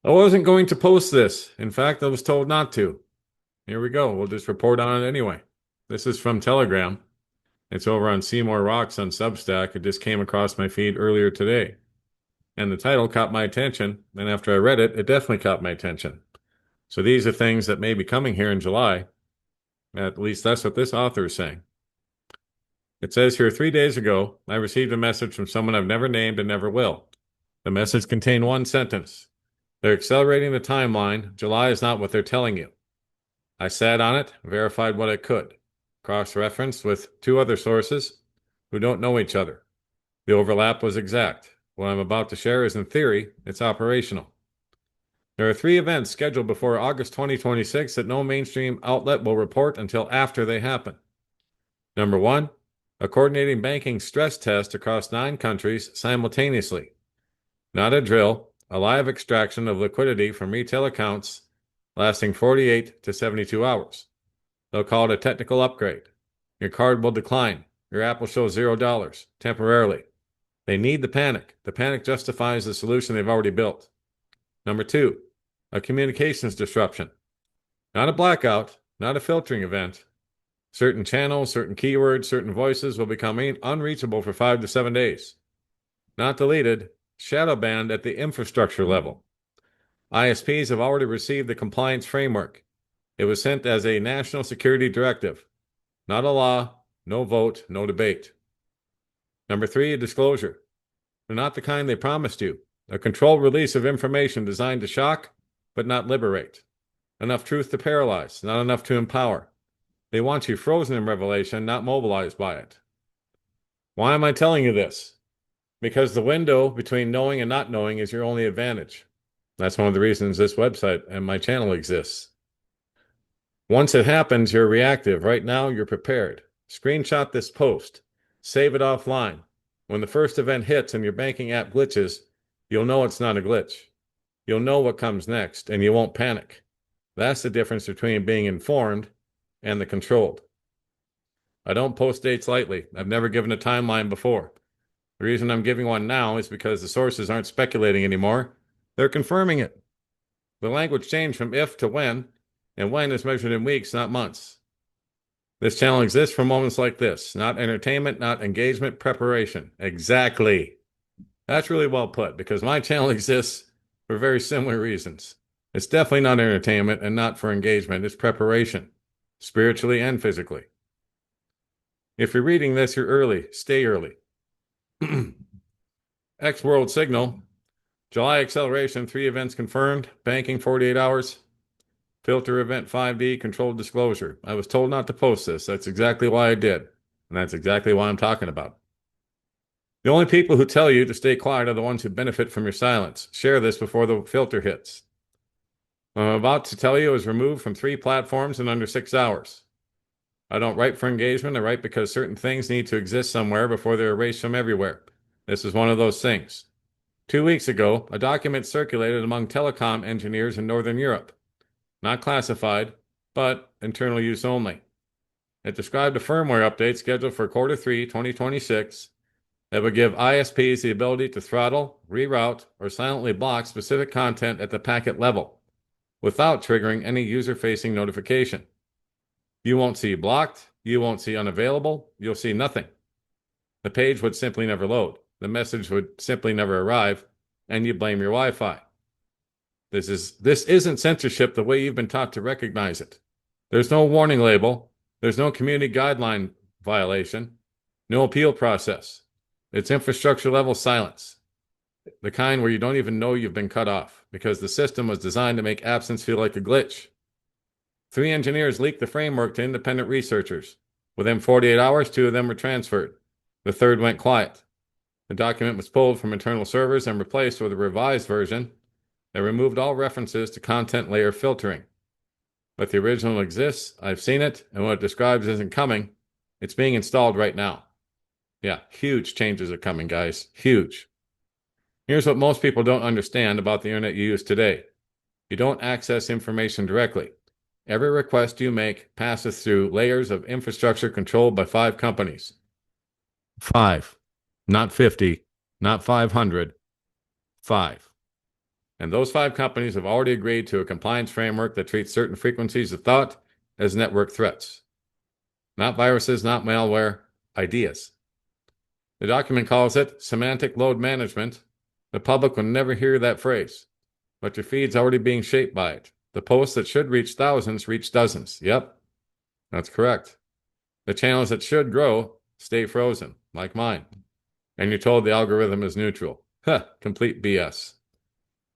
I wasn't going to post this. In fact, I was told not to. Here we go. We'll just report on it anyway. This is from Telegram. It's over on Seymour Rocks on Substack. It just came across my feed earlier today. And the title caught my attention. And after I read it, it definitely caught my attention. So these are things that may be coming here in July. At least that's what this author is saying. It says here 3 days ago, I received a message from someone I've never named and never will. The message contained one sentence. They're accelerating the timeline. July is not what they're telling you. I sat on it, verified what I could, cross-referenced with two other sources who don't know each other. The overlap was exact. What I'm about to share is in theory, it's operational. There are 3 events scheduled before August 2026 that no mainstream outlet will report until after they happen. Number 1, a coordinating banking stress test across 9 countries simultaneously. Not a drill, a live extraction of liquidity from retail accounts lasting 48 to 72 hours. They'll call it a technical upgrade. Your card will decline. Your app will show $0 temporarily. They need the panic. The panic justifies the solution they've already built. Number 2, a communications disruption. Not a blackout, not a filtering event. Certain channels, certain keywords, certain voices will become unreachable for 5 to 7 days. Not deleted, shadow banned at the infrastructure level. ISPs have already received the compliance framework. It was sent as a national security directive. Not a law, no vote, no debate. Number 3, a disclosure. They're not the kind they promised you. A controlled release of information designed to shock, but not liberate. Enough truth to paralyze, not enough to empower. They want you frozen in revelation, not mobilized by it. Why am I telling you this? Because the window between knowing and not knowing is your only advantage. That's one of the reasons this website and my channel exists. Once it happens, you're reactive. Right now, you're prepared. Screenshot this post. Save it offline. When the first event hits and your banking app glitches, you'll know it's not a glitch. You'll know what comes next, and you won't panic. That's the difference between being informed and the controlled. I don't post dates lightly. I've never given a timeline before. The reason I'm giving one now is because the sources aren't speculating anymore. They're confirming it. The language changed from if to when, and when is measured in weeks, not months. This channel exists for moments like this, not entertainment, not engagement, preparation. Exactly. That's really well put, because my channel exists for very similar reasons. It's definitely not entertainment and not for engagement. It's preparation, spiritually and physically. If you're reading this, you're early. Stay early. X World Signal. July acceleration, 3 events confirmed. Banking, 48 hours. Filter event 5D, controlled disclosure. I was told not to post this. That's exactly why I did. And that's exactly why I'm talking about. The only people who tell you to stay quiet are the ones who benefit from your silence. Share this before the filter hits. What I'm about to tell you is removed from 3 platforms in under 6 hours. I don't write for engagement. I write because certain things need to exist somewhere before they're erased from everywhere. This is one of those things. 2 weeks ago, a document circulated among telecom engineers in Northern Europe. Not classified, but internal use only. It described a firmware update scheduled for Q3 2026 that would give ISPs the ability to throttle, reroute, or silently block specific content at the packet level without triggering any user-facing notification. You won't see blocked, you won't see unavailable, you'll see nothing. The page would simply never load, the message would simply never arrive, and you blame your Wi-Fi. This isn't censorship the way you've been taught to recognize it. There's no warning label, there's no community guideline violation, no appeal process. It's infrastructure level silence. The kind where you don't even know you've been cut off, because the system was designed to make absence feel like a glitch. 3 engineers leaked the framework to independent researchers. Within 48 hours, 2 of them were transferred. The third went quiet. The document was pulled from internal servers and replaced with a revised version that removed all references to content layer filtering. But the original exists, I've seen it, and what it describes isn't coming. It's being installed right now. Yeah, huge changes are coming, guys. Huge. Here's what most people don't understand about the internet you use today. You don't access information directly. Every request you make passes through layers of infrastructure controlled by 5 companies. 5. Not 50, not 500. 5. And those 5 companies have already agreed to a compliance framework that treats certain frequencies of thought as network threats. Not viruses, not malware, ideas. The document calls it semantic load management. The public will never hear that phrase, but your feed's already being shaped by it. The posts that should reach thousands reach dozens. Yep, that's correct. The channels that should grow stay frozen, like mine. And you're told the algorithm is neutral. Huh, complete BS.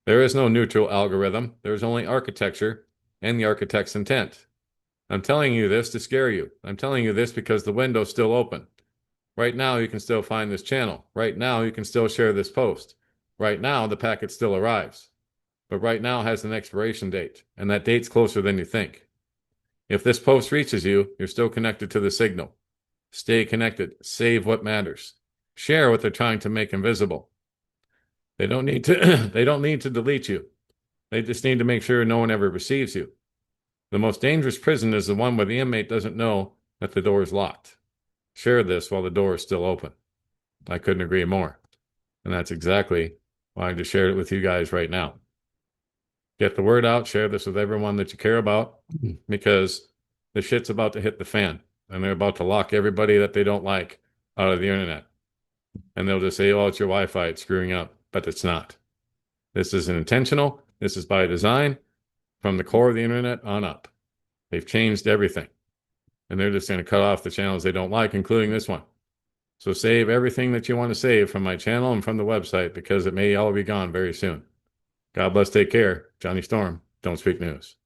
There is no neutral algorithm. There's only architecture and the architect's intent. I'm telling you this to scare you. I'm telling you this because the window's still open. Right now, you can still find this channel. Right now, you can still share this post. Right now, the packet still arrives. But right now has an expiration date, and that date's closer than you think. If this post reaches you, you're still connected to the signal. Stay connected. Save what matters. Share what they're trying to make invisible. They don't need to they don't need to delete you. They just need to make sure no one ever receives you. The most dangerous prison is the one where the inmate doesn't know that the door is locked. Share this while the door is still open. I couldn't agree more. And that's exactly why I just shared it with you guys right now. Get the word out, share this with everyone that you care about, because the shit's about to hit the fan, and they're about to lock everybody that they don't like out of the internet. And they'll just say, oh, it's your Wi-Fi, it's screwing up. But it's not. This isn't intentional. This is by design from the core of the internet on up. They've changed everything. And they're just going to cut off the channels they don't like, including this one. So save everything that you want to save from my channel and from the website, because it may all be gone very soon. God bless, take care. Johnny Storm, Don't Speak News.